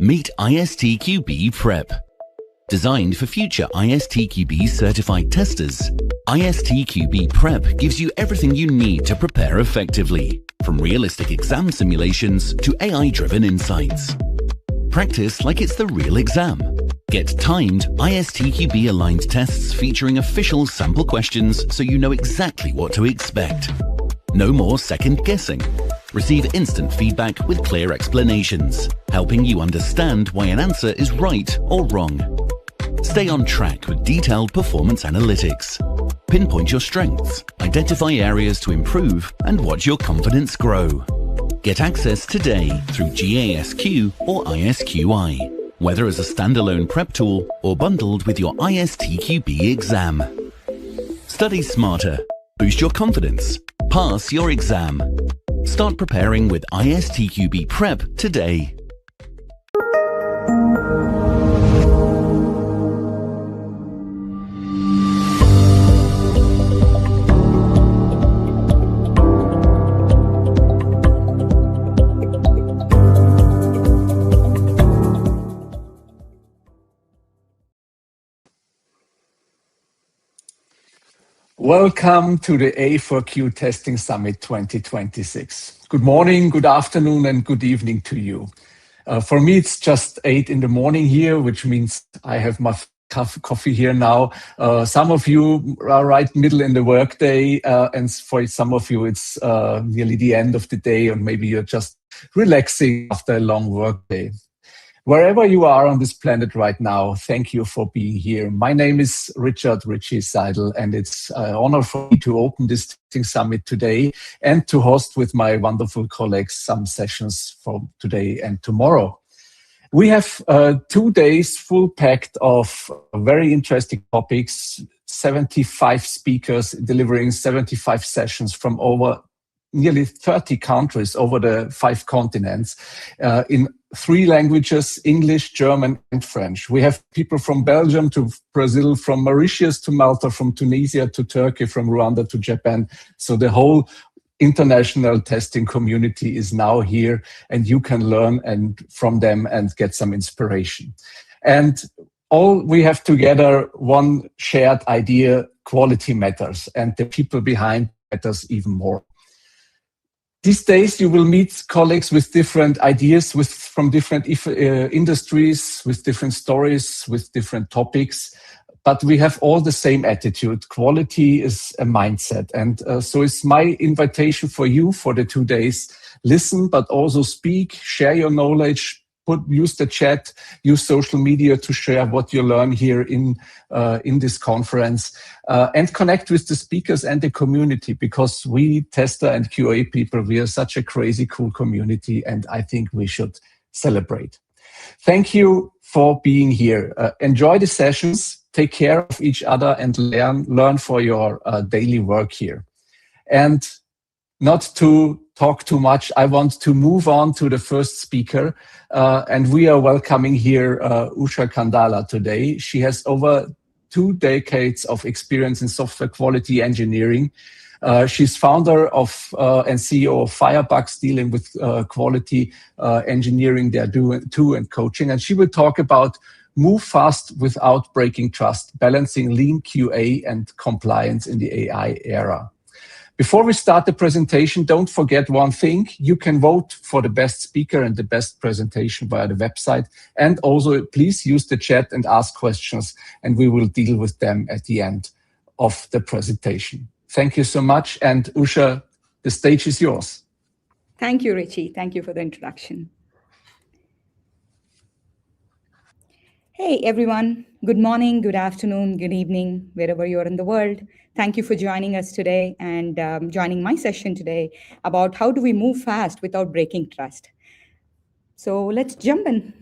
Meet ISTQB Prep. Designed for future ISTQB certified testers, ISTQB Prep gives you everything you need to prepare effectively, from realistic exam simulations to AI-driven insights. Practice like it's the real exam. Get timed ISTQB-aligned tests featuring official sample questions so you know exactly what to expect. No more second-guessing. Receive instant feedback with clear explanations, helping you understand why an answer is right or wrong. Stay on track with detailed performance analytics. Pinpoint your strengths, identify areas to improve, and watch your confidence grow. Get access today through GASQ or ISQI, whether as a standalone prep tool or bundled with your ISTQB exam. Study smarter, boost your confidence, pass your exam. Start preparing with ISTQB Prep today. Welcome to the A4Q Testing Summit 2026. Good morning, good afternoon, and good evening to you. For me, it's just 8 in the morning here, which means I have my coffee here now. Some of you are right middle in the workday, and for some of you, it's nearly the end of the day, or maybe you're just relaxing after a long workday. Wherever you are on this planet right now, thank you for being here. My name is Richie Seidel, and it's an honor for me to open this testing summit today and to host with my wonderful colleagues some sessions for today and tomorrow. We have 2 days full packed of very interesting topics, 75 speakers delivering 75 sessions from over nearly 30 countries over the 5 continents in 3 languages, English, German, and French. We have people from Belgium to Brazil, from Mauritius to Malta, from Tunisia to Turkey, from Rwanda to Japan. So the whole international testing community is now here, and you can learn from them and get some inspiration. And all we have together one shared idea: quality matters, and the people behind matters even more. These days, you will meet colleagues with different ideas, from different industries, with different stories, with different topics, but we have all the same attitude. Quality is a mindset. And so it's my invitation for you for the 2 days. Listen, but also speak, share your knowledge, use the chat, use social media to share what you learn here in this conference, and connect with the speakers and the community, because we tester and QA people, we are such a crazy cool community, and I think we should celebrate. Thank you for being here. Enjoy the sessions, take care of each other, and learn for your daily work here. And not to talk too much, I want to move on to the first speaker, and we are welcoming here Usha Kandala today. She has over 2 decades of experience in software quality engineering. She's founder of and CEO of Firebucks, dealing with quality engineering they're doing too, and coaching. And she will talk about move fast without breaking trust, balancing lean QA and compliance in the AI era. Before we start the presentation, don't forget one thing. You can vote for the best speaker and the best presentation via the website. And also, please use the chat and ask questions, and we will deal with them at the end of the presentation. Thank you so much. And Usha, the stage is yours. Thank you, Richie. Thank you for the introduction. Hey, everyone. Good morning, good afternoon, good evening, wherever you are in the world. Thank you for joining us today and joining my session today about how do we move fast without breaking trust. So let's jump in.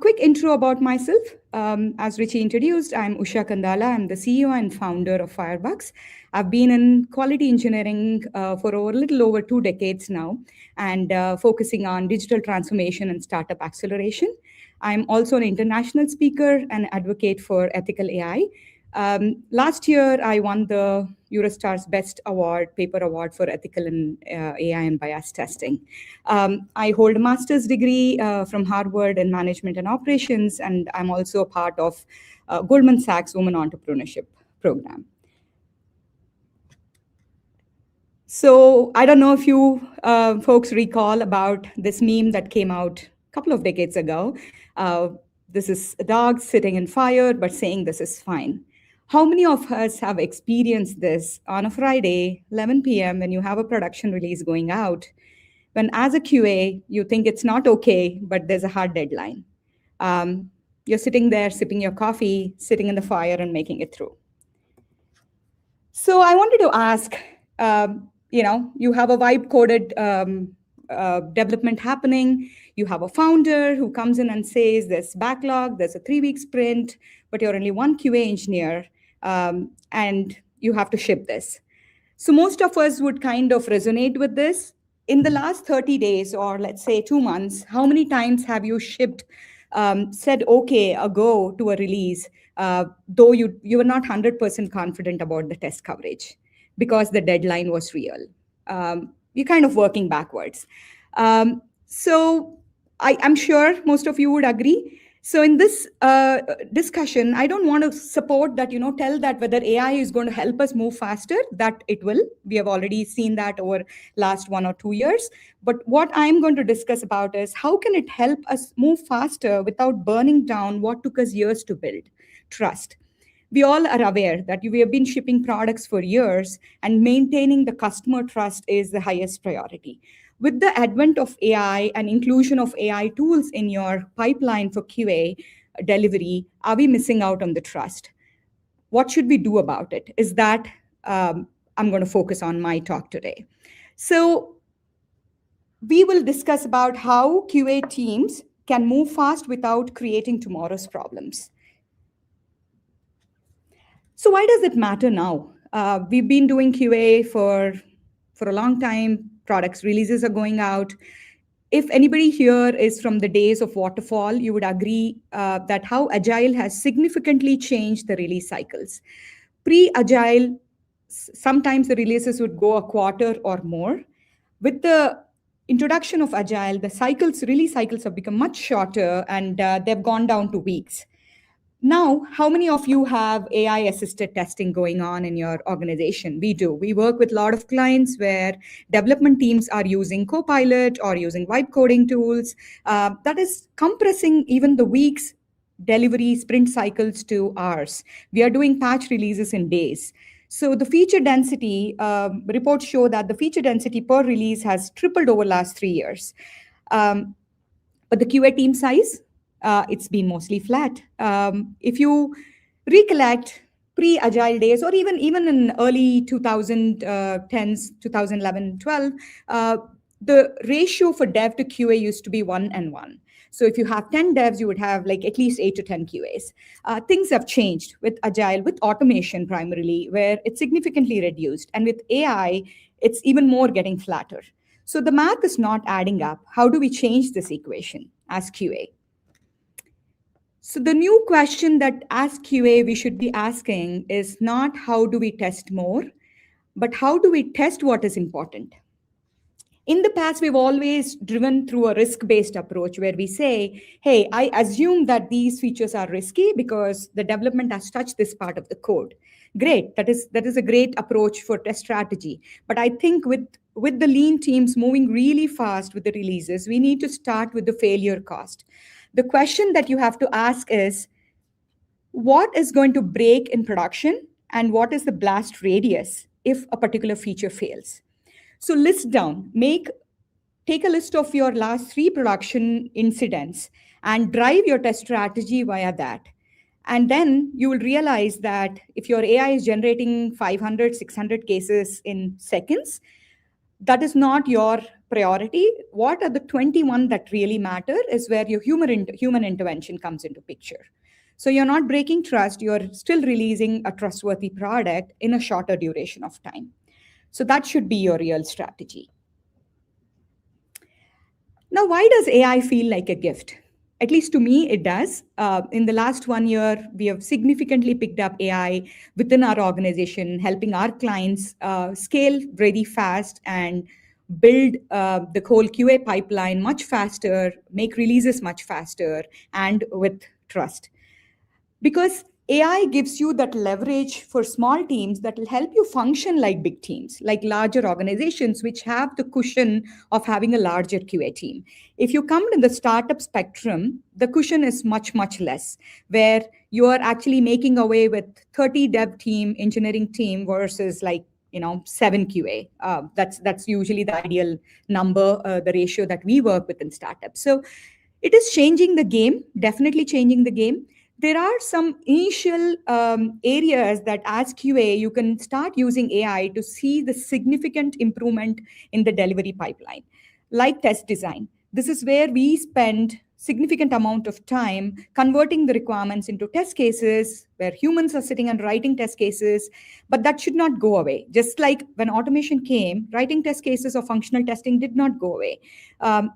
Quick intro about myself. As Richie introduced, I'm Usha Kandala. I'm the CEO and founder of Firebucks. I've been in quality engineering for a little over 2 decades now, and focusing on digital transformation and startup acceleration. I'm also an international speaker and advocate for ethical AI. Last year, I won the Eurostar's Best Award, Paper Award for Ethical and AI and Bias Testing. I hold a master's degree from Harvard in Management and Operations, and I'm also a part of Goldman Sachs Women Entrepreneurship Program. So I don't know if you folks recall about this meme that came out a couple of decades ago. This is a dog sitting in fire, but saying this is fine. How many of us have experienced this on a Friday, 11 p.m., when you have a production release going out, when as a QA, you think it's not okay, but there's a hard deadline? You're sitting there, sipping your coffee, sitting in the fire and making it through. So I wanted to ask, you have a vibe-coded development happening. You have a founder who comes in and says there's backlog, there's a 3-week sprint, but you're only one QA engineer, and you have to ship this. So most of us would kind of resonate with this. In the last 30 days, or let's say 2 months, how many times have you shipped, said okay, a go to a release, though you were not 100% confident about the test coverage because the deadline was real? You're kind of working backwards. So I'm sure most of you would agree. So in this discussion, I don't want to support that, tell that whether AI is going to help us move faster, that it will. We have already seen that over last 1 or 2 years. But what I'm going to discuss about is how can it help us move faster without burning down what took us years to build? Trust. We all are aware that we have been shipping products for years, and maintaining the customer trust is the highest priority. With the advent of AI and inclusion of AI tools in your pipeline for QA delivery, are we missing out on the trust? What should we do about it? Is that I'm going to focus on my talk today. So we will discuss about how QA teams can move fast without creating tomorrow's problems. So why does it matter now? We've been doing QA for a long time. Products releases are going out. If anybody here is from the days of waterfall, you would agree that how Agile has significantly changed the release cycles. Pre-Agile, sometimes the releases would go a quarter or more. With the introduction of Agile, the release cycles have become much shorter, and they've gone down to weeks. Now, how many of you have AI-assisted testing going on in your organization? We do. We work with a lot of clients where development teams are using Copilot or using vibe coding tools. That is compressing even the weeks delivery sprint cycles to hours. We are doing patch releases in days. So the feature density, reports show that the feature density per release has tripled over the last 3 years. But the QA team size, it's been mostly flat. If you recollect pre-Agile days, or even in early 2010s, 2011, 12, the ratio for dev to QA used to be 1:1. So if you have 10 devs, you would have like at least 8 to 10 QAs. Things have changed with Agile, with automation primarily, where it's significantly reduced. And with AI, it's even more getting flatter. So the math is not adding up. How do we change this equation as QA? So the new question that as QA we should be asking is not how do we test more, but how do we test what is important? In the past, we've always driven through a risk-based approach where we say, hey, I assume that these features are risky because the development has touched this part of the code. Great, that is a great approach for test strategy. But I think with the lean teams moving really fast with the releases, we need to start with the failure cost. The question that you have to ask is, what is going to break in production and what is the blast radius if a particular feature fails? So list down, take a list of your last 3 production incidents and drive your test strategy via that. And then you will realize that if your AI is generating 500, 600 cases in seconds, that is not your priority. What are the 21 that really matter is where your human intervention comes into picture. So you're not breaking trust, you're still releasing a trustworthy product in a shorter duration of time. So that should be your real strategy. Now, why does AI feel like a gift? At least to me, it does. In the last 1 year, we have significantly picked up AI within our organization, helping our clients scale very fast and build the whole QA pipeline much faster, make releases much faster, and with trust. Because AI gives you that leverage for small teams that will help you function like big teams, like larger organizations, which have the cushion of having a larger QA team. If you come to the startup spectrum, the cushion is much, much less, where you are actually making away with 30 dev team, engineering team versus like 7 QA. That's usually the ideal number, the ratio that we work with in startups. So it is changing the game, definitely changing the game. There are some initial areas that as QA, you can start using AI to see the significant improvement in the delivery pipeline, like test design. This is where we spend significant amount of time converting the requirements into test cases where humans are sitting and writing test cases, but that should not go away. Just like when automation came, writing test cases or functional testing did not go away.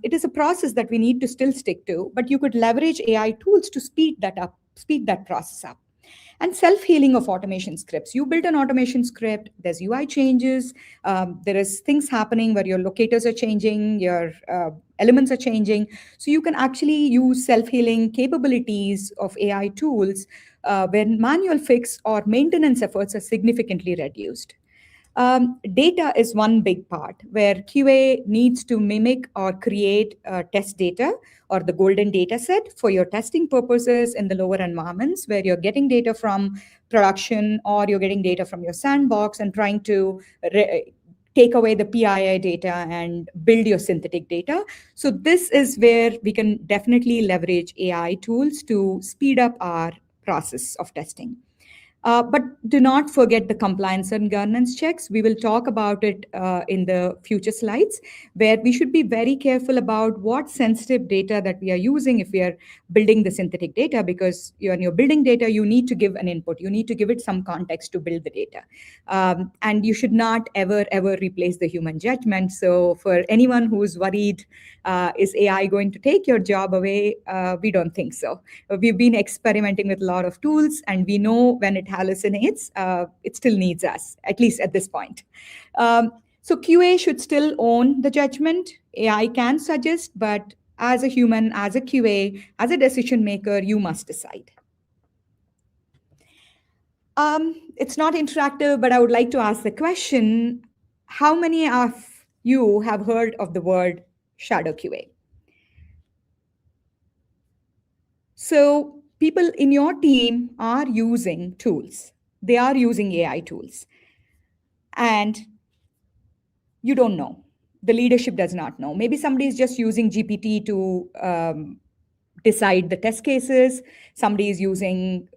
It is a process that we need to still stick to, but you could leverage AI tools to speed that process up. And self-healing of automation scripts. You build an automation script, there's UI changes, there is things happening where your locators are changing, your elements are changing. So you can actually use self-healing capabilities of AI tools when manual fix or maintenance efforts are significantly reduced. Data is one big part where QA needs to mimic or create test data or the golden data set for your testing purposes in the lower environments where you're getting data from production or you're getting data from your sandbox and trying to take away the PII data and build your synthetic data. So this is where we can definitely leverage AI tools to speed up our process of testing. But do not forget the compliance and governance checks. We will talk about it in the future slides, where we should be very careful about what sensitive data that we are using if we are building the synthetic data, because when you're building data, you need to give an input. You need to give it some context to build the data. And you should not ever replace the human judgment. So for anyone who's worried, is AI going to take your job away? We don't think so. We've been experimenting with a lot of tools, and we know when it hallucinates, it still needs us, at least at this point. So QA should still own the judgment. AI can suggest, but as a human, as a QA, as a decision maker, you must decide. It's not interactive, but I would like to ask the question, how many of you have heard of the word shadow QA? So people in your team are using tools. They are using AI tools. And you don't know. The leadership does not know. Maybe somebody is just using GPT to decide the test cases. Somebody is using,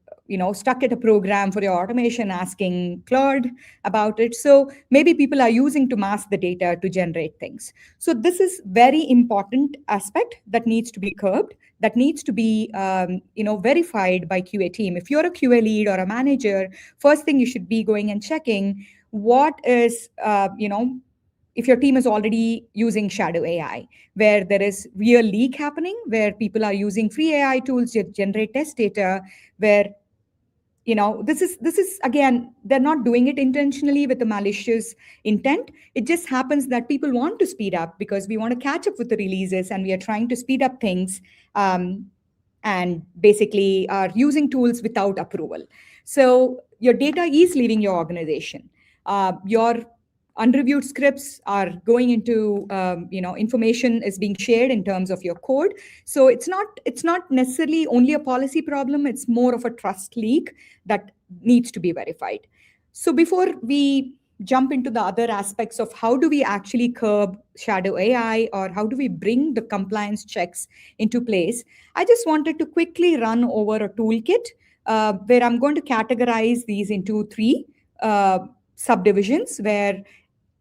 stuck at a program for your automation, asking Claude about it. So maybe people are using to mask the data to generate things. So this is very important aspect that needs to be curbed, that needs to be verified by QA team. If you're a QA lead or a manager, first thing you should be going and checking what is, if your team is already using shadow AI, where there is real leak happening, where people are using free AI tools to generate test data, where this is again, they're not doing it intentionally with a malicious intent. It just happens that people want to speed up because we want to catch up with the releases and we are trying to speed up things, and basically are using tools without approval. So your data is leaving your organization. Your unreviewed scripts are going into, information is being shared in terms of your code. So it's not necessarily only a policy problem. It's more of a trust leak that needs to be verified. So before we jump into the other aspects of how do we actually curb shadow AI or how do we bring the compliance checks into place, I just wanted to quickly run over a toolkit where I'm going to categorize these into three subdivisions, where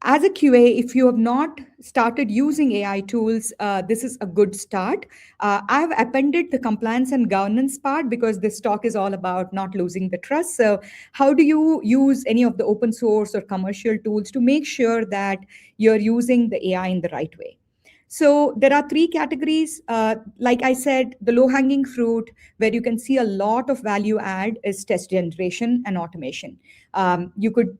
as a QA, if you have not started using AI tools, this is a good start. I've appended the compliance and governance part because this talk is all about not losing the trust. So how do you use any of the open source or commercial tools to make sure that you're using the AI in the right way? So there are three categories. Like I said, the low-hanging fruit, where you can see a lot of value add, is test generation and automation. You could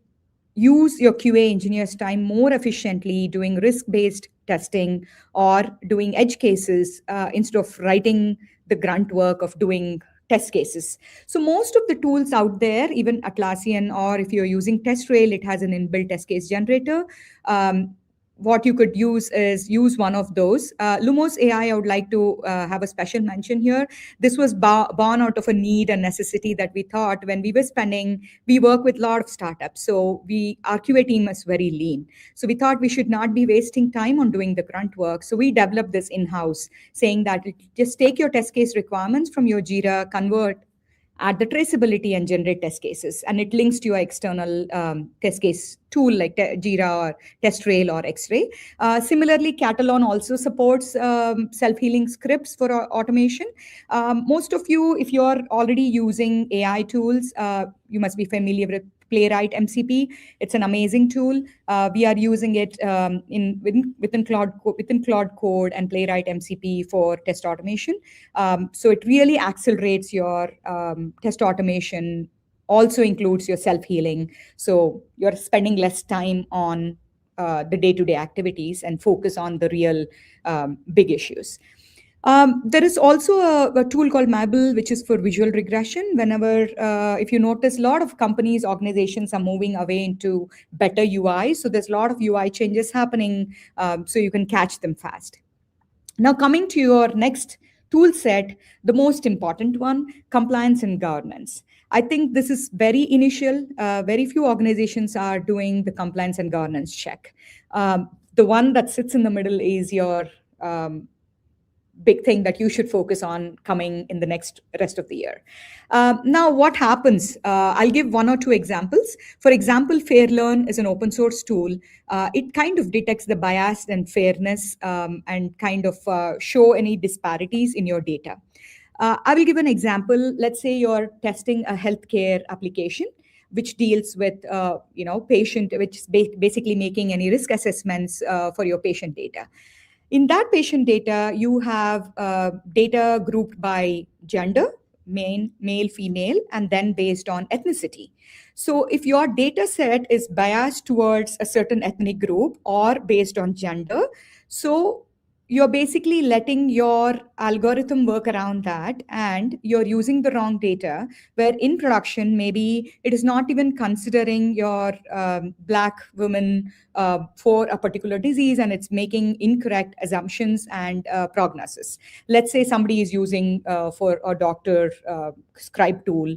use your QA engineer's time more efficiently doing risk-based testing or doing edge cases instead of writing the grunt work of doing test cases. So most of the tools out there, even Atlassian, or if you're using TestRail, it has an inbuilt test case generator. What you could use is use one of those. Lumos AI, I would like to have a special mention here. This was born out of a need and necessity that we thought when we were spending. We work with a lot of startups, so our QA team is very lean. So we thought we should not be wasting time on doing the grunt work. So we developed this in-house, saying that just take your test case requirements from your Jira, convert, add the traceability, and generate test cases. And it links to your external test case tool like Jira or TestRail or X-Ray. Similarly, Catalan also supports self-healing scripts for automation. Most of you, if you're already using AI tools, you must be familiar with Playwright MCP. It's an amazing tool. We are using it within Cloud Code and Playwright MCP for test automation. So it really accelerates your test automation. Also includes your self-healing. So you're spending less time on the day-to-day activities and focus on the real big issues. There is also a tool called Mabel, which is for visual regression. Whenever, if you notice, a lot of companies, organizations are moving away into better UI. So there's a lot of UI changes happening, so you can catch them fast. Now, coming to your next tool set, the most important one, compliance and governance. I think this is very initial. Very few organizations are doing the compliance and governance check. The one that sits in the middle is your big thing that you should focus on coming in the next rest of the year. Now, what happens? I'll give one or two examples. For example, FairLearn is an open source tool. It kind of detects the bias and fairness and kind of show any disparities in your data. I will give an example. Let's say you're testing a healthcare application which deals with, patient, which is basically making any risk assessments for your patient data. In that patient data, you have data grouped by gender, male, female, and then based on ethnicity. So if your data set is biased towards a certain ethnic group or based on gender, so you're basically letting your algorithm work around that, and you're using the wrong data, where in production, maybe it is not even considering your Black women for a particular disease, and it's making incorrect assumptions and prognosis. Let's say somebody is using for a doctor scribe tool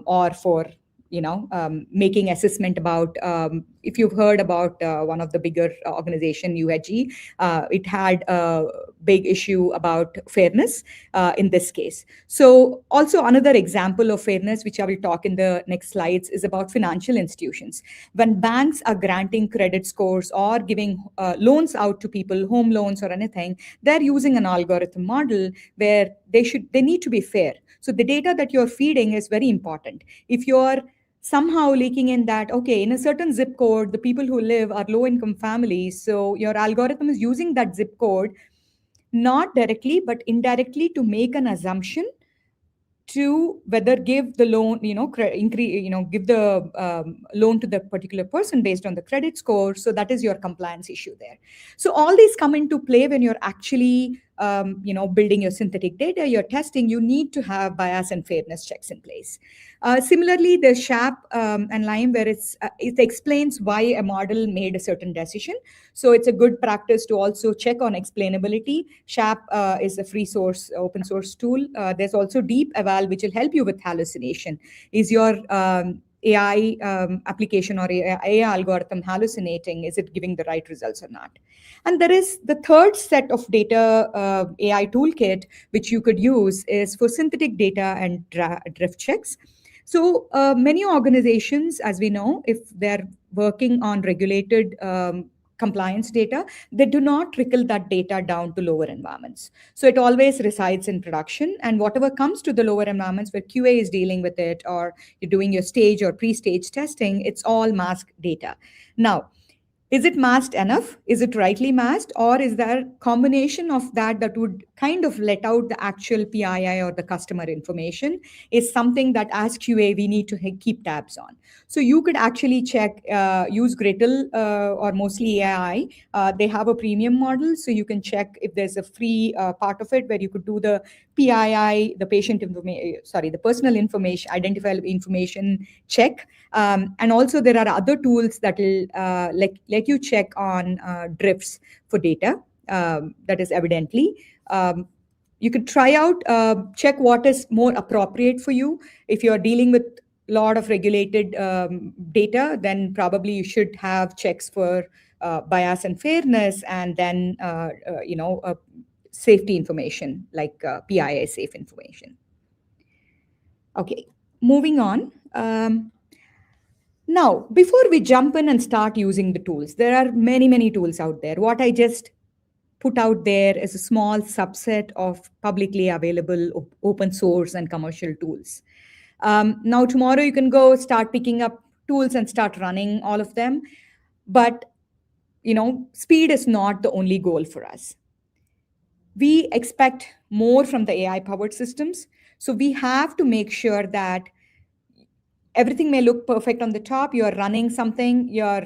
or for making assessment about, if you've heard about one of the bigger organization, UHG, it had a big issue about fairness in this case. So also another example of fairness, which I will talk in the next slides, is about financial institutions. When banks are granting credit scores or giving loans out to people, home loans or anything, they're using an algorithm model where they need to be fair. So the data that you're feeding is very important. If you're somehow leaking in that, okay, in a certain zip code, the people who live are low-income families, so your algorithm is using that zip code, not directly, but indirectly, to make an assumption to whether give the loan, give the loan to the particular person based on the credit score. So that is your compliance issue there. So all these come into play when you're actually, building your synthetic data, you're testing, you need to have bias and fairness checks in place. Similarly, there's SHAP and Lime, where it explains why a model made a certain decision. So it's a good practice to also check on explainability. SHAP is a free source, open source tool. There's also Deep Eval, which will help you with hallucination. Is your AI application or AI algorithm hallucinating? Is it giving the right results or not? And there is the third set of data AI toolkit, which you could use, is for synthetic data and drift checks. So many organizations, as we know, if they're working on regulated compliance data, they do not trickle that data down to lower environments. So it always resides in production, and whatever comes to the lower environments where QA is dealing with it, or you're doing your stage or pre-stage testing, it's all masked data. Now, Is it masked enough? Is it rightly masked? Or is there a combination of that would kind of let out the actual PII or the customer information is something that as QA we need to keep tabs on. So you could actually check, use Gradle or mostly AI. They have a premium model, so you can check if there's a free part of it where you could do the PII, the patient information, the personal information, identifiable information check. And also there are other tools that will let you check on drifts for data. That is evidently. You could try out, check what is more appropriate for you. If you're dealing with a lot of regulated data, then probably you should have checks for bias and fairness, and then safety information like PII safe information. Okay, moving on. Now, before we jump in and start using the tools, there are many, many tools out there. What I just put out there is a small subset of publicly available open source and commercial tools. Now, tomorrow you can go start picking up tools and start running all of them. But, speed is not the only goal for us. We expect more from the AI-powered systems. So we have to make sure that everything may look perfect on the top. You're running something, your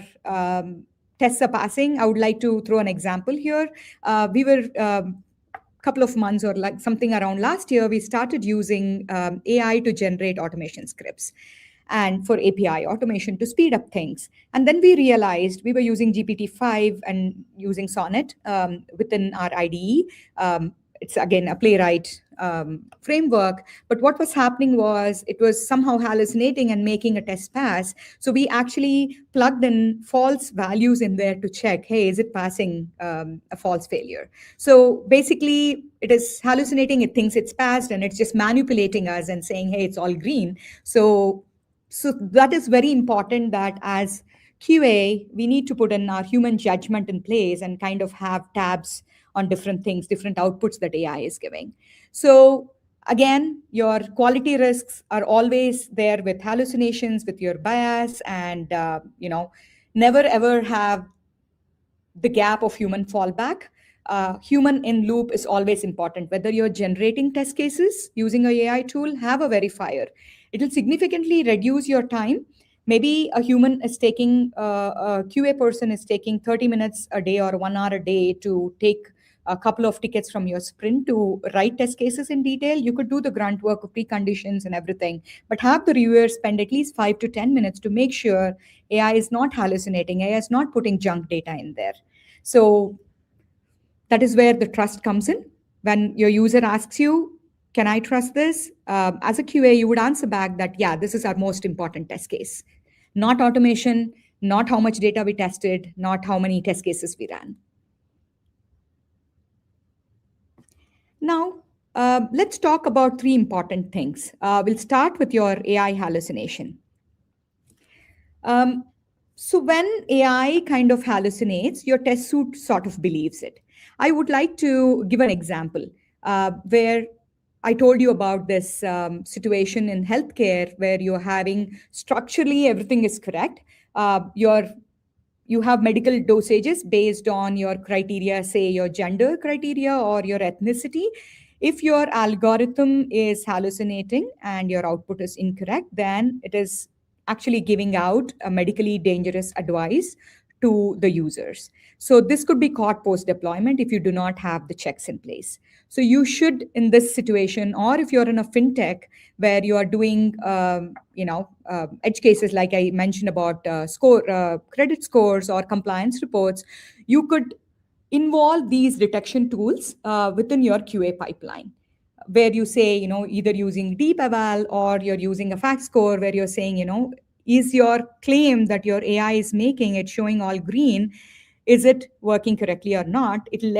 tests are passing. I would like to throw an example here. We were a couple of months or like something around last year, we started using AI to generate automation scripts and for API automation to speed up things. And then we realized we were using GPT-5 and using Sonnet within our IDE. It's again a playwright framework, but what was happening was it was somehow hallucinating and making a test pass. So we actually plugged in false values in there to check, hey, is it passing a false failure? So basically it is hallucinating, it thinks it's passed, and it's just manipulating us and saying, hey, it's all green. So that is very important that as QA, we need to put in our human judgment in place and kind of have tabs on different things, different outputs that AI is giving. So again, your quality risks are always there with hallucinations, with your bias, and never ever have the gap of human fallback. Human in loop is always important. Whether you're generating test cases using an AI tool, have a verifier. It will significantly reduce your time. Maybe a human is taking, a QA person is taking 30 minutes a day or 1 hour a day to take a couple of tickets from your sprint to write test cases in detail. You could do the grunt work of preconditions and everything, but have the reviewer spend at least 5 to 10 minutes to make sure AI is not hallucinating, AI is not putting junk data in there. So that is where the trust comes in. When your user asks you, can I trust this? As a QA, you would answer back that, yeah, this is our most important test case. Not automation, not how much data we tested, not how many test cases we ran. Now, let's talk about 3 important things. We'll start with your AI hallucination. So when AI kind of hallucinates, your test suite sort of believes it. I would like to give an example where I told you about this situation in healthcare where you're having structurally everything is correct. You have medical dosages based on your criteria, say your gender criteria or your ethnicity. If your algorithm is hallucinating and your output is incorrect, then it is actually giving out a medically dangerous advice to the users. So this could be caught post-deployment if you do not have the checks in place. So you should, in this situation, or if you're in a fintech where you are doing, edge cases like I mentioned about credit scores or compliance reports, you could involve these detection tools within your QA pipeline, where you say, either using deep eval or you're using a fact score where you're saying, is your claim that your AI is making it showing all green, is it working correctly or not? It'll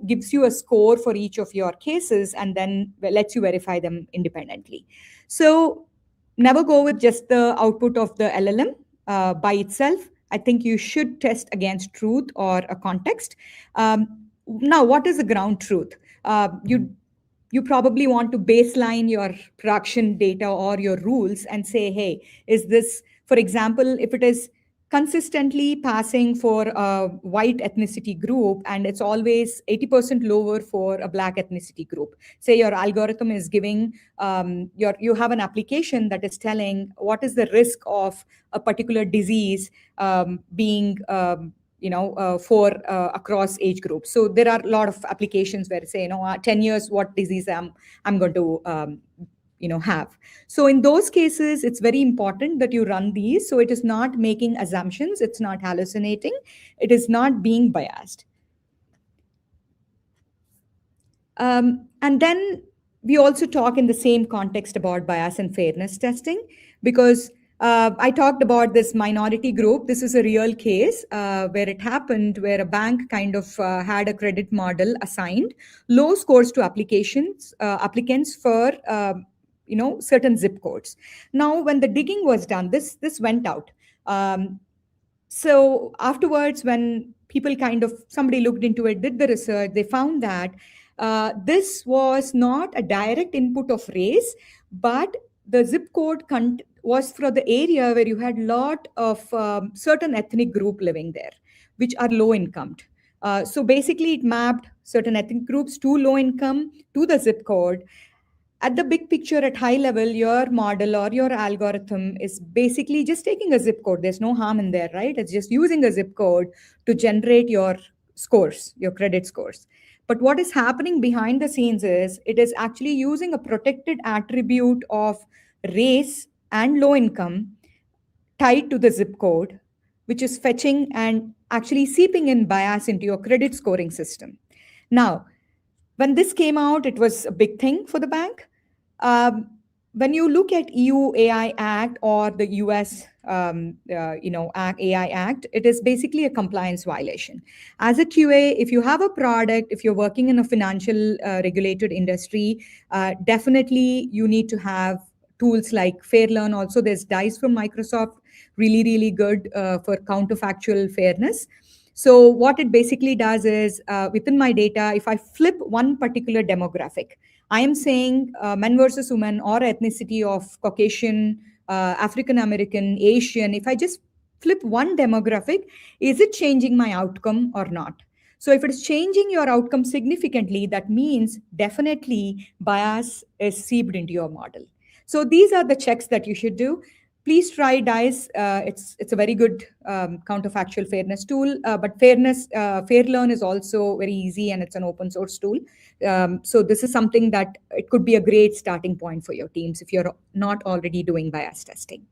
gives you a score for each of your cases and then lets you verify them independently. So never go with just the output of the LLM by itself. I think you should test against truth or a context. Now, what is the ground truth? You probably want to baseline your production data or your rules and say, hey, is this, for example, if it is consistently passing for a white ethnicity group, and it's always 80% lower for a black ethnicity group. Say your algorithm is giving, you have an application that is telling what is the risk of a particular disease being for across age groups. So there are a lot of applications where say, 10 years, what disease I'm going to have. So in those cases, it's very important that you run these. So it is not making assumptions, it's not hallucinating, it is not being biased. And then we also talk in the same context about bias and fairness testing, because I talked about this minority group. This is a real case where it happened, where a bank kind of had a credit model assigned low scores to applicants for certain zip codes. Now, when the digging was done, this went out. So afterwards, when people somebody looked into it, did the research, they found that this was not a direct input of race, but the zip code was for the area where you had lot of certain ethnic group living there, which are low income. So basically, it mapped certain ethnic groups to low income to the zip code. At the big picture, at high level, your model or your algorithm is basically just taking a zip code. There's no harm in there, right? It's just using a zip code to generate your scores, your credit scores. But what is happening behind the scenes is it is actually using a protected attribute of race and low income tied to the zip code, which is fetching and actually seeping in bias into your credit scoring system. Now, when this came out, it was a big thing for the bank. When you look at EU AI Act or the US AI Act, it is basically a compliance violation. As a QA, if you have a product, if you're working in a financial regulated industry, definitely you need to have tools like FairLearn. Also, there's DICE from Microsoft, really, really good for counterfactual fairness. So what it basically does is within my data, if I flip one particular demographic, I am saying men versus women or ethnicity of Caucasian, African American, Asian. If I just flip one demographic, is it changing my outcome or not? So if it is changing your outcome significantly, that means definitely bias is seeped into your model. So these are the checks that you should do. Please try DICE. It's a very good counterfactual fairness tool. But FairLearn is also very easy, and it's an open source tool. So this is something that it could be a great starting point for your teams if you're not already doing bias testing.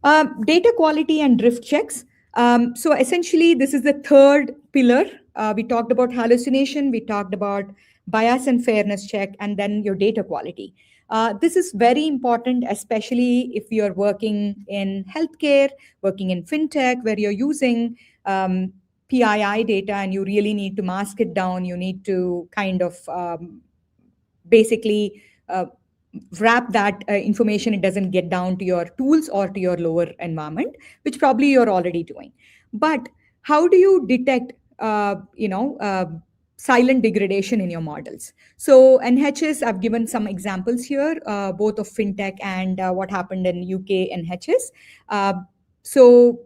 Data quality and drift checks. So essentially, this is the third pillar. We talked about hallucination, we talked about bias and fairness check, and then your data quality. This is very important, especially if you're working in healthcare, working in fintech, where you're using PII data and you really need to mask it down. You need to kind of basically wrap that information. It doesn't get down to your tools or to your lower environment, which probably you're already doing. But how do you detect silent degradation in your models? So NHS, I've given some examples here, both of fintech and what happened in UK NHS. So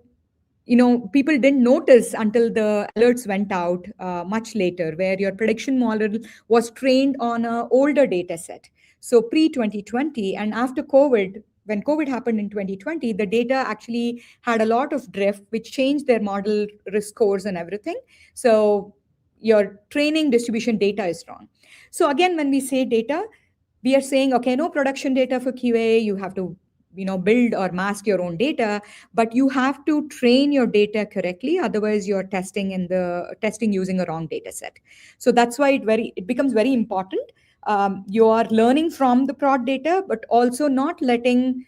people didn't notice until the alerts went out much later, where your prediction model was trained on an older data set. So pre-2020 and after COVID, when COVID happened in 2020, the data actually had a lot of drift, which changed their model risk scores and everything. So your training distribution data is wrong. So again, when we say data, we are saying, okay, no production data for QA, you have to build or mask your own data, but you have to train your data correctly. Otherwise, you're testing using a wrong data set. So that's why it becomes very important. You are learning from the prod data, but also not letting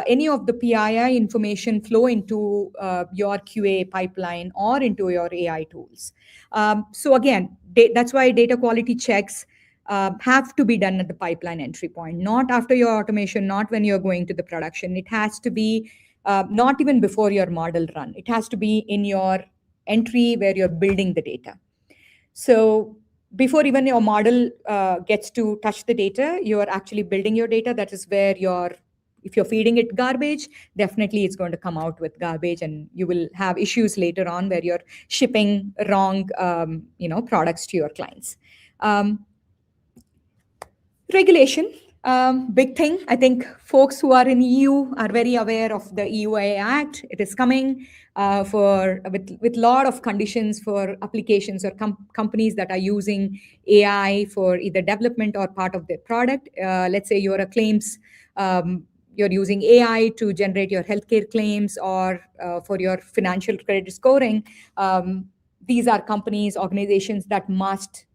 any of the PII information flow into your QA pipeline or into your AI tools. So again, that's why data quality checks have to be done at the pipeline entry point, not after your automation, not when you're going to the production. It has to be not even before your model run. It has to be in your entry where you're building the data. So before even your model gets to touch the data, you're actually building your data. That is where your If you're feeding it garbage, definitely it's going to come out with garbage, and you will have issues later on where you're shipping wrong, products to your clients. Regulation, big thing. I think folks who are in EU are very aware of the EU AI Act. It is coming with lot of conditions for applications or companies that are using AI for either development or part of their product. Let's say you're a claims. You're using AI to generate your healthcare claims or for your financial credit scoring. These are companies, organizations that must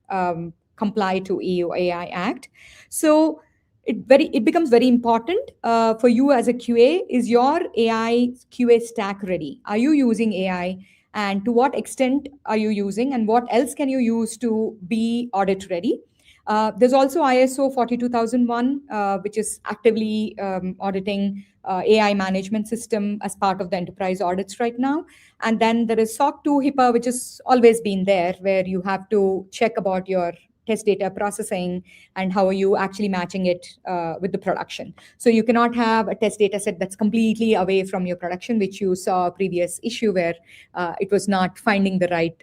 comply to EU AI Act. So it becomes very important for you as a QA. Is your AI QA stack ready? Are you using AI? And to what extent are you using? And what else can you use to be audit ready? There's also ISO 42001, which is actively auditing AI management system as part of the enterprise audits right now. And then there is SOC 2 HIPAA, which has always been there, where you have to check about your test data processing and how are you actually matching it with the production. So you cannot have a test data set that's completely away from your production, which you saw a previous issue where it was not finding the right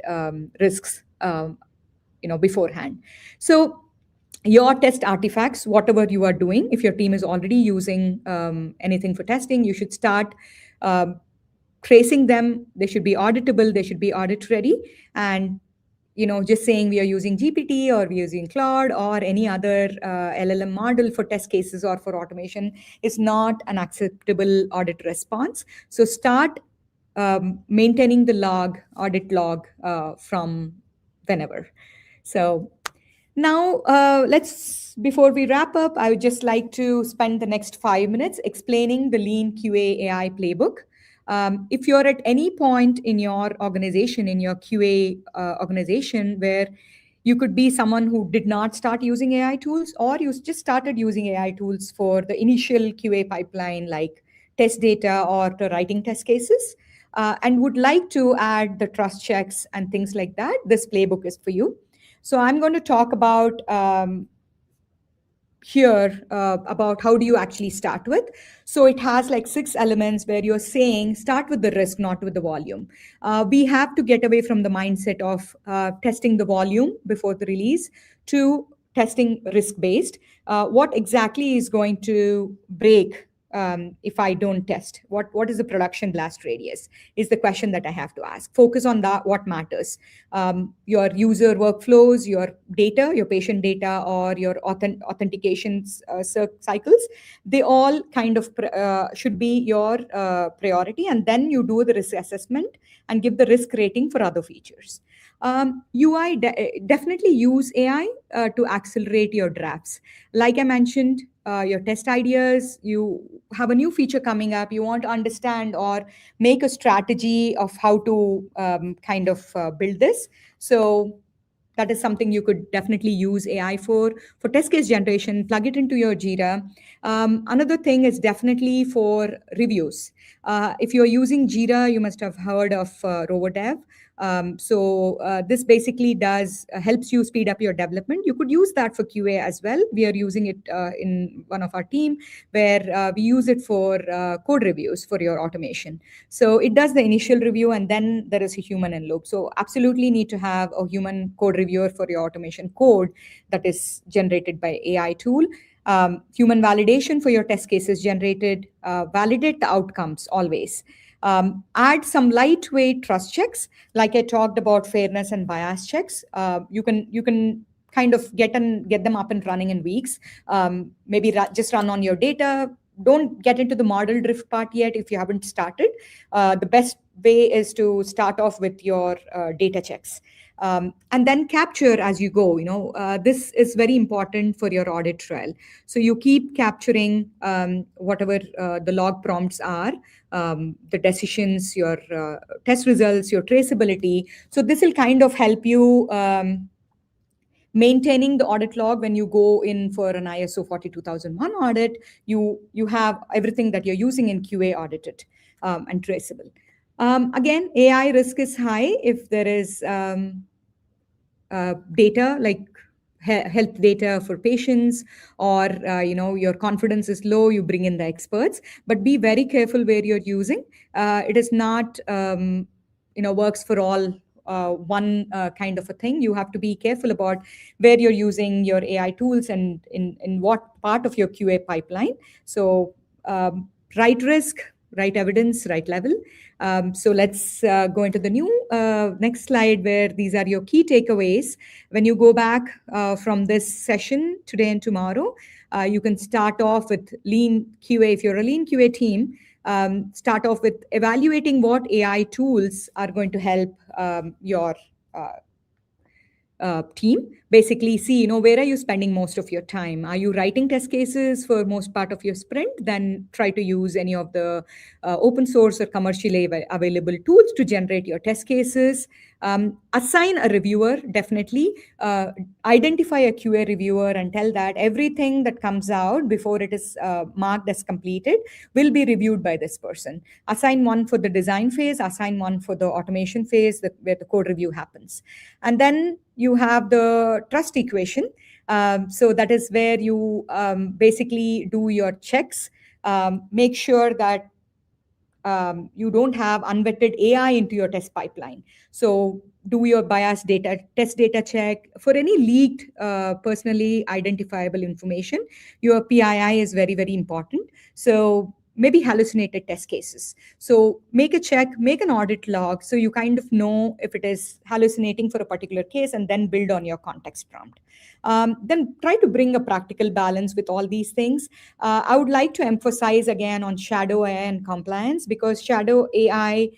risks beforehand. So your test artifacts, whatever you are doing, if your team is already using anything for testing, you should start tracing them. They should be auditable, they should be audit ready. And just saying we are using GPT or we're using Claude or any other LLM model for test cases or for automation is not an acceptable audit response. So start maintaining the audit log from whenever. So now, before we wrap up, I would just like to spend the next 5 minutes explaining the Lean QA AI Playbook. If you're at any point in your organization, in your QA organization, where you could be someone who did not start using AI tools, or you just started using AI tools for the initial QA pipeline, like test data or to writing test cases, and would like to add the trust checks and things like that, this playbook is for you. So I'm going to talk about here about how do you actually start with. So it has like 6 elements where you're saying start with the risk, not with the volume. We have to get away from the mindset of testing the volume before the release to testing risk-based. What exactly is going to break if I don't test? What is the production blast radius is the question that I have to ask. Focus on that, what matters. Your user workflows, your data, your patient data, or your authentication cycles, they all kind of should be your priority. And then you do the risk assessment and give the risk rating for other features. UI, definitely use AI to accelerate your drafts. Like I mentioned, your test ideas, you have a new feature coming up, you want to understand or make a strategy of how to build this. So that is something you could definitely use AI for. For test case generation, plug it into your Jira. Another thing is definitely for reviews. If you're using Jira, you must have heard of RoboDev. This basically helps you speed up your development. You could use that for QA as well. We are using it in one of our team where we use it for code reviews for your automation. So it does the initial review and then there is a human in loop. So absolutely need to have a human code reviewer for your automation code that is generated by AI tool. Human validation for your test cases generated, validate the outcomes always. Add some lightweight trust checks, like I talked about fairness and bias checks. You can kind of get them up and running in weeks. Maybe just run on your data. Don't get into the model drift part yet if you haven't started. The best way is to start off with your data checks. And then capture as you go. This is very important for your audit trail. So you keep capturing whatever the log prompts are, the decisions, your test results, your traceability. So this will kind of help you maintaining the audit log. When you go in for an ISO 42001 audit, you have everything that you're using in QA audited and traceable. Again, AI risk is high if there is data like health data for patients, or your confidence is low, you bring in the experts. But be very careful where you're using. It is not works for all one kind of a thing. You have to be careful about where you're using your AI tools and in what part of your QA pipeline. So right risk, right evidence, right level. So let's go into the new next slide, where these are your key takeaways. When you go back from this session today and tomorrow, you can start off with Lean QA. If you're a Lean QA team, start off with evaluating what AI tools are going to help your uh, team. Basically see, where are you spending most of your time? Are you writing test cases for most part of your sprint? Then try to use any of the open source or commercially available tools to generate your test cases. Assign a reviewer, definitely. Identify a QA reviewer and tell that everything that comes out before it is marked as completed will be reviewed by this person. Assign one for the design phase, assign one for the automation phase, where the code review happens. And then you have the trust equation. So that is where you basically do your checks. Make sure that you don't have unvetted AI into your test pipeline. So do your bias data, test data check. For any leaked, personally identifiable information, your PII is very, very important. So maybe hallucinated test cases. So make a check, make an audit log, so you kind of know if it is hallucinating for a particular case, and then build on your context prompt. Then try to bring a practical balance with all these things. I would like to emphasize again on shadow AI and compliance, because shadow AI,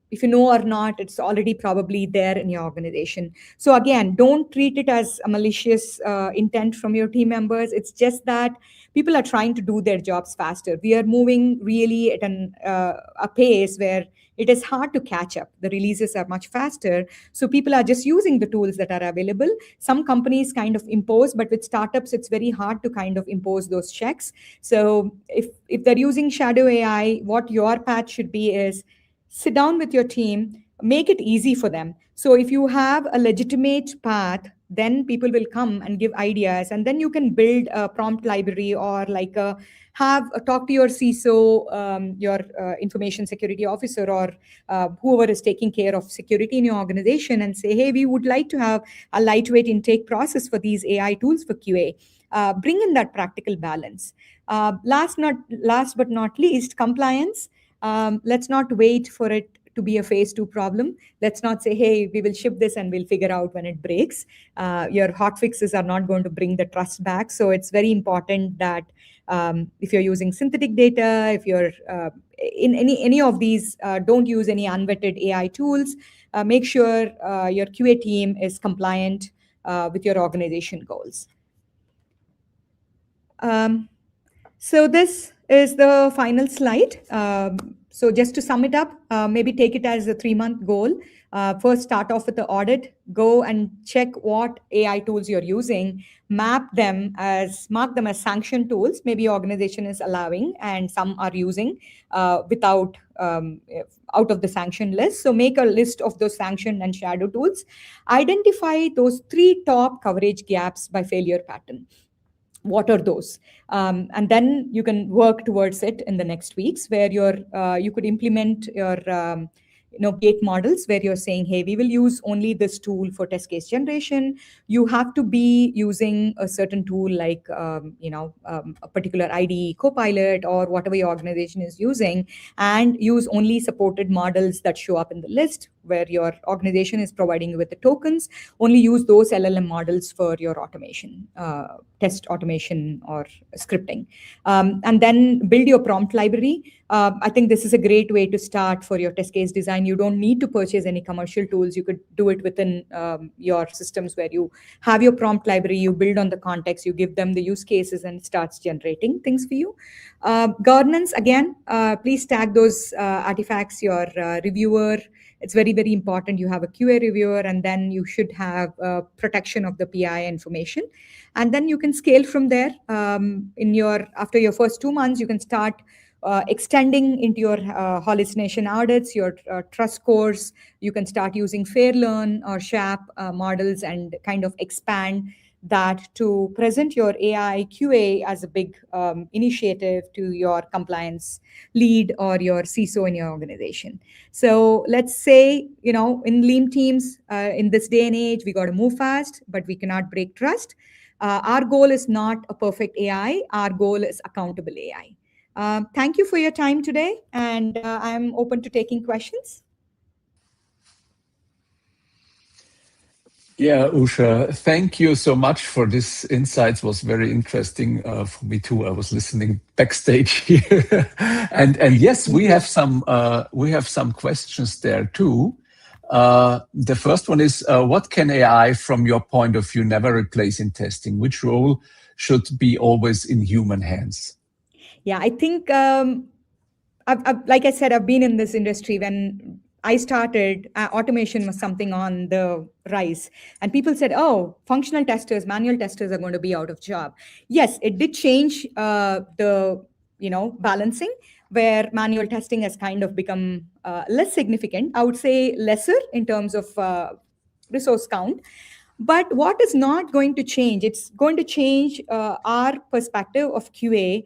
if you know or not, it's already probably there in your organization. So again, don't treat it as a malicious intent from your team members. It's just that people are trying to do their jobs faster. We are moving really at a pace where it is hard to catch up. The releases are much faster. So people are just using the tools that are available. Some companies kind of impose, but with startups, it's very hard to kind of impose those checks. So if they're using shadow AI, what your path should be is sit down with your team, make it easy for them. So if you have a legitimate path, then people will come and give ideas, and then you can build a prompt library, or like talk to your CISO, your information security officer, or whoever is taking care of security in your organization, and say, hey, we would like to have a lightweight intake process for these AI tools for QA. Bring in that practical balance. Last but not least, compliance. Let's not wait for it to be a phase 2 problem. Let's not say, hey, we will ship this and we'll figure out when it breaks. Your hot fixes are not going to bring the trust back. So it's very important that if you're using synthetic data, if you're in any of these, don't use any unvetted AI tools. Make sure your QA team is compliant with your organization goals. So this is the final slide. So just to sum it up, maybe take it as a 3-month goal. First, start off with the audit. Go and check what AI tools you're using. Mark them as sanction tools. Maybe your organization is allowing, and some are using without out of the sanction list. So make a list of those sanction and shadow tools. Identify those 3 top coverage gaps by failure pattern. What are those? And then you can work towards it in the next weeks, where you could implement your gate models, where you're saying, hey, we will use only this tool for test case generation. You have to be using a certain tool like a particular IDE Copilot or whatever your organization is using, and use only supported models that show up in the list, where your organization is providing you with the tokens. Only use those LLM models for your automation, test automation or scripting. And then build your prompt library. I think this is a great way to start for your test case design. You don't need to purchase any commercial tools. You could do it within your systems, where you have your prompt library, you build on the context, you give them the use cases, and it starts generating things for you. Governance, again, please tag those artifacts, your reviewer. It's very, very important. You have a QA reviewer, and then you should have protection of the PI information. And then you can scale from there. After your first 2 months, you can start extending into your hallucination audits, your trust scores. You can start using Fairlearn or SHAP models and kind of expand that to present your AI QA as a big initiative to your compliance lead or your CISO in your organization. So let's say, in lean teams, in this day and age, we got to move fast, but we cannot break trust. Our goal is not a perfect AI. Our goal is accountable AI. Thank you for your time today, and I'm open to taking questions. Yeah, Usha, thank you so much for this insights. Was very interesting for me too. I was listening backstage here, and yes, we have some questions there too. The first one is, what can AI, from your point of view, never replace in testing? Which role should be always in human hands? Yeah, I think, like I said, I've been in this industry. When I started, automation was something on the rise. And people said, oh, functional testers, manual testers are going to be out of job. Yes, it did change the balancing, where manual testing has kind of become less significant. I would say lesser in terms of resource count. But what is not going to change? It's going to change our perspective of QA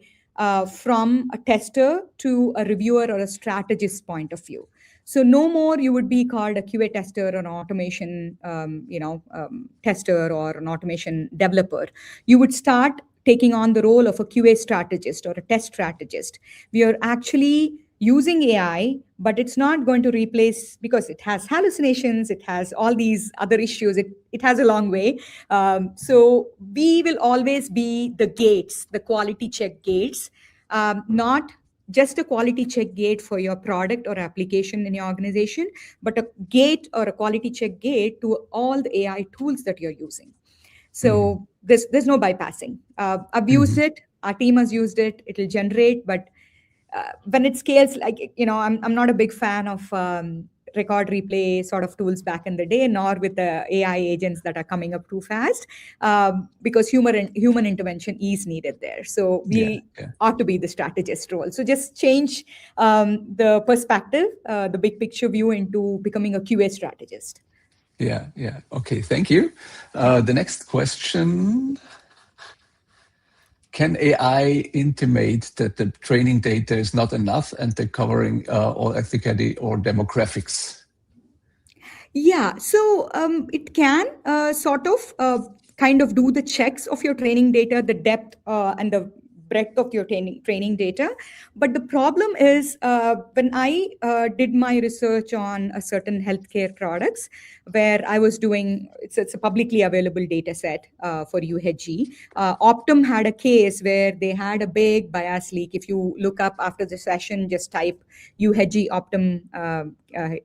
from a tester to a reviewer or a strategist point of view. So no more you would be called a QA tester or an automation tester or an automation developer. You would start taking on the role of a QA strategist or a test strategist. We are actually using AI, but it's not going to replace, because it has hallucinations, it has all these other issues, it has a long way. So we will always be the gates, the quality check gates, not just a quality check gate for your product or application in your organization, but a gate or a quality check gate to all the AI tools that you're using. So there's no bypassing. I've used it, our team has used it, it'll generate, but when it scales, I'm not a big fan of record replay sort of tools back in the day, nor with the AI agents that are coming up too fast, because human intervention is needed there. So we ought to be the strategist role. So just change the perspective, the big picture view, into becoming a QA strategist. Yeah. Okay, thank you. The next question. Can AI intimate that the training data is not enough and they're covering all ethnicity or demographics? Yeah, so it can sort of kind of do the checks of your training data, the depth and the breadth of your training data. But the problem is when I did my research on a certain healthcare products, where I was doing, it's a publicly available data set for UHG. Optum had a case where they had a big bias leak. If you look up after the session, just type UHG Optum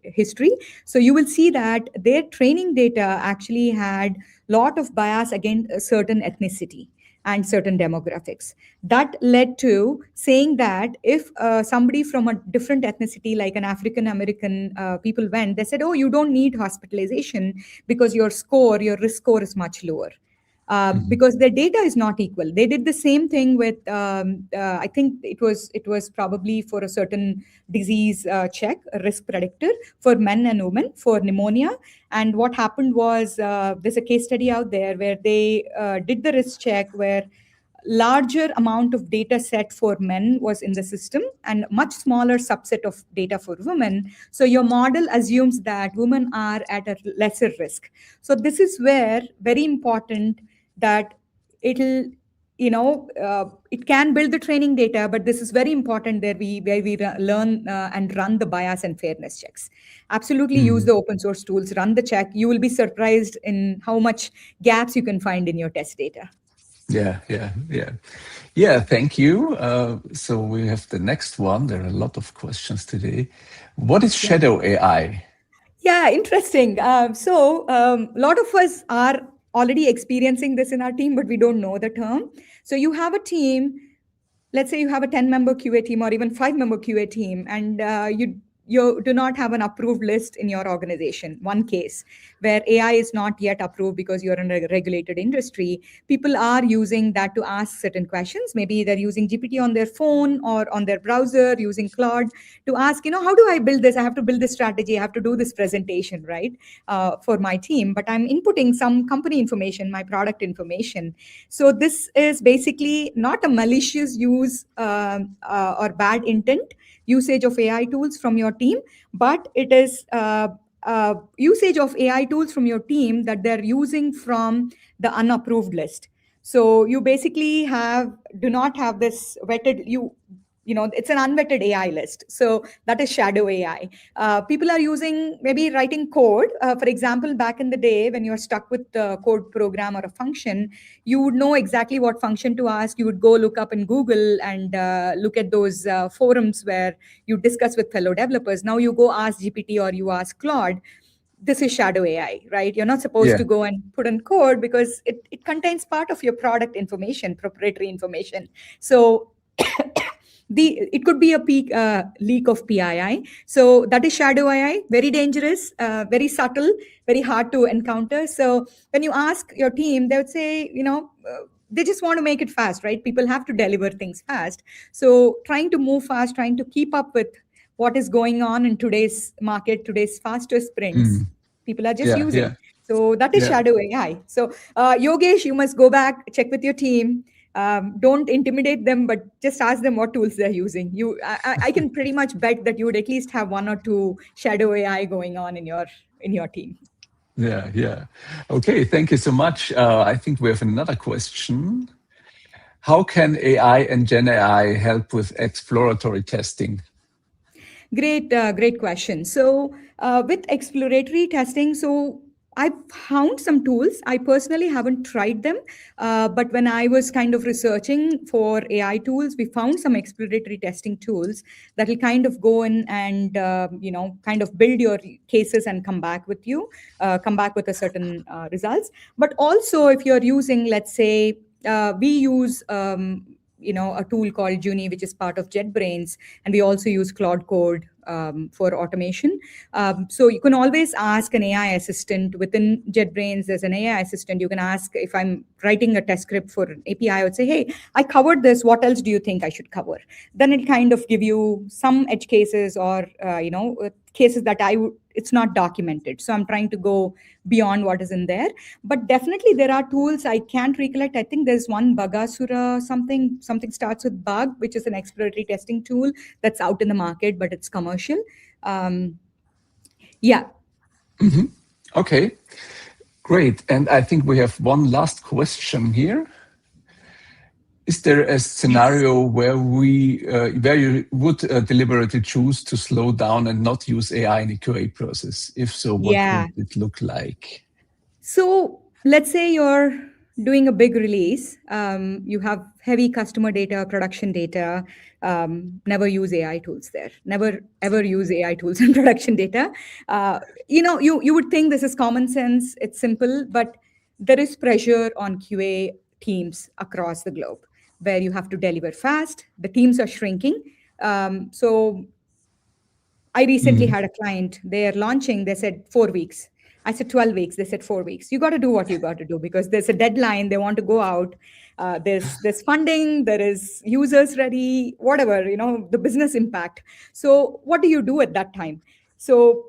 history. So you will see that their training data actually had a lot of bias against a certain ethnicity and certain demographics. That led to saying that if somebody from a different ethnicity, like an African American people went, they said, oh, you don't need hospitalization because your risk score is much lower. Because their data is not equal. They did the same thing with, I think it was probably for a certain disease check, a risk predictor for men and women for pneumonia. And what happened was there's a case study out there where they did the risk check where larger amount of data set for men was in the system and much smaller subset of data for women. So your model assumes that women are at a lesser risk. So this is where very important that it'll, it can build the training data, but this is very important where we learn and run the bias and fairness checks. Absolutely use the open source tools, run the check. You will be surprised in how much gaps you can find in your test data. Yeah, thank you. So we have the next one. There are a lot of questions today. What is shadow AI? Yeah, interesting. So a lot of us are already experiencing this in our team, but we don't know the term. So you have a team, let's say you have a 10-member QA team or even 5-member QA team, and you do not have an approved list in your organization, one case where AI is not yet approved because you're in a regulated industry, people are using that to ask certain questions. Maybe they're using GPT on their phone or on their browser, using Claude to ask, how do I build this? I have to build this strategy. I have to do this presentation, right, for my team. But I'm inputting some company information, my product information. So this is basically not a malicious use or bad intent usage of AI tools from your team, but it is usage of AI tools from your team that they're using from the unapproved list. So you basically do not have this vetted, it's an unvetted AI list. So that is shadow AI. People are using, maybe writing code. For example, back in the day, when you're stuck with the code program or a function, you would know exactly what function to ask. You would go look up in Google and look at those forums where you discuss with fellow developers. Now you go ask GPT or you ask Claude. This is shadow AI, right? You're not supposed to go and put in code because it contains part of your product information, proprietary information. So it could be a leak of PII. So that is shadow AI, very dangerous, very subtle, very hard to encounter. So when you ask your team, they would say, they just want to make it fast, right? People have to deliver things fast. So trying to move fast, trying to keep up with what is going on in today's market, today's faster sprints, people are just using. So that is shadow AI. So Yogesh, you must go back, check with your team. Don't intimidate them, but just ask them what tools they're using. I can pretty much bet that you would at least have one or two shadow AI going on in your team. Yeah. Okay, thank you so much. I think we have another question. How can AI and Gen AI help with exploratory testing? Great question. So with exploratory testing, so I found some tools. I personally haven't tried them, but when I was kind of researching for AI tools, we found some exploratory testing tools that will kind of go in and kind of build your cases and come back with a certain results. But also, if you're using, let's say, we use a tool called Juni, which is part of JetBrains, and we also use Claude Code for automation. So you can always ask an AI assistant within JetBrains. There's an AI assistant. You can ask, if I'm writing a test script for an API, I would say, hey, I covered this. What else do you think I should cover? Then it kind of give you some edge cases or cases that it's not documented. So I'm trying to go beyond what is in there. But definitely there are tools I can't recollect. I think there's one Bagasura, something starts with Bug, which is an exploratory testing tool that's out in the market, but it's commercial. Okay, great. And I think we have one last question here. Is there a scenario where you would deliberately choose to slow down and not use AI in the QA process? If so, what would it look like? So let's say you're doing a big release. You have heavy customer data, production data. Never use AI tools there. Never, ever use AI tools in production data. You would think this is common sense. It's simple, but there is pressure on QA teams across the globe where you have to deliver fast. The teams are shrinking. So I recently had a client, they're launching, they said 4 weeks. I said 12 weeks. They said 4 weeks. You got to do what you got to do because there's a deadline. They want to go out. There's funding. There is users ready, whatever, the business impact. So what do you do at that time? So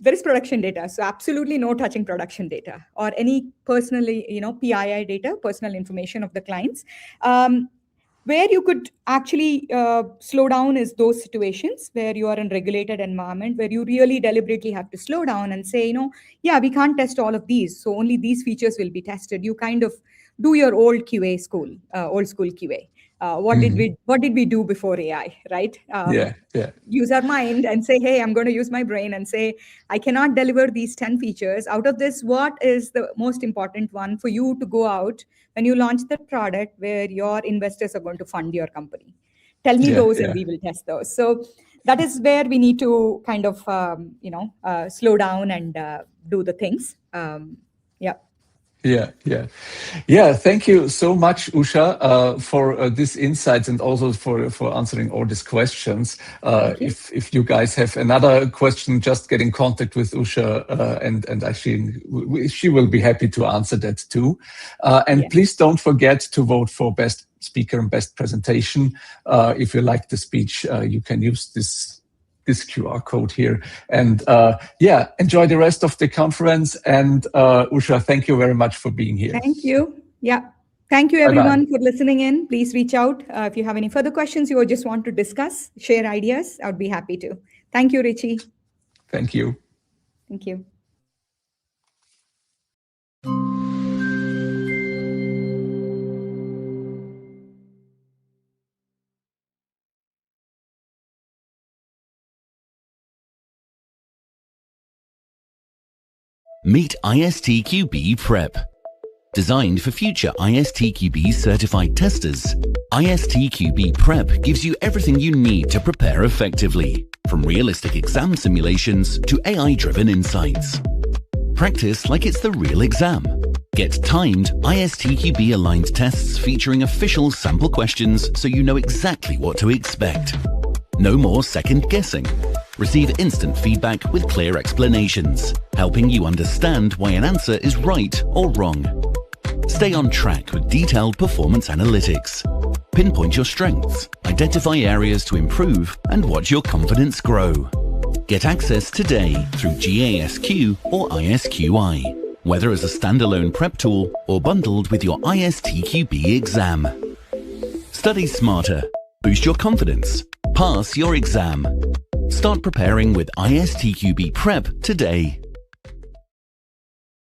there is production data. So absolutely no touching production data or any personally, PII data, personal information of the clients. Where you could actually slow down is those situations where you are in regulated environment, where you really deliberately have to slow down and say, we can't test all of these. So only these features will be tested. You kind of do your old QA school, old school QA. What did we do before AI, right? Use our mind and say, hey, I'm going to use my brain and say, I cannot deliver these 10 features. Out of this, what is the most important one for you to go out when you launch the product where your investors are going to fund your company? Tell me those and we will test those. So that is where we need to kind of, slow down and do the things. Yeah. Thank you so much, Usha, for these insights and also for answering all these questions. If you guys have another question, just get in contact with Usha, and actually she will be happy to answer that too. And please don't forget to vote for best speaker and best presentation. If you like the speech, you can use this QR code here. And enjoy the rest of the conference. And Usha, thank you very much for being here. Thank you. Yeah. Thank you everyone for listening in. Please reach out if you have any further questions you just want to discuss, share ideas. I would be happy to. Thank you, Richie. Thank you. Thank you. Meet ISTQB Prep. Designed for future ISTQB certified testers, ISTQB Prep gives you everything you need to prepare effectively, from realistic exam simulations to AI-driven insights. Practice like it's the real exam. Get timed ISTQB-aligned tests featuring official sample questions so you know exactly what to expect. No more second guessing. Receive instant feedback with clear explanations, helping you understand why an answer is right or wrong. Stay on track with detailed performance analytics. Pinpoint your strengths, identify areas to improve, and watch your confidence grow. Get access today through GASQ or ISQI, whether as a standalone prep tool or bundled with your ISTQB exam. Study smarter, boost your confidence, pass your exam. Start preparing with ISTQB Prep today.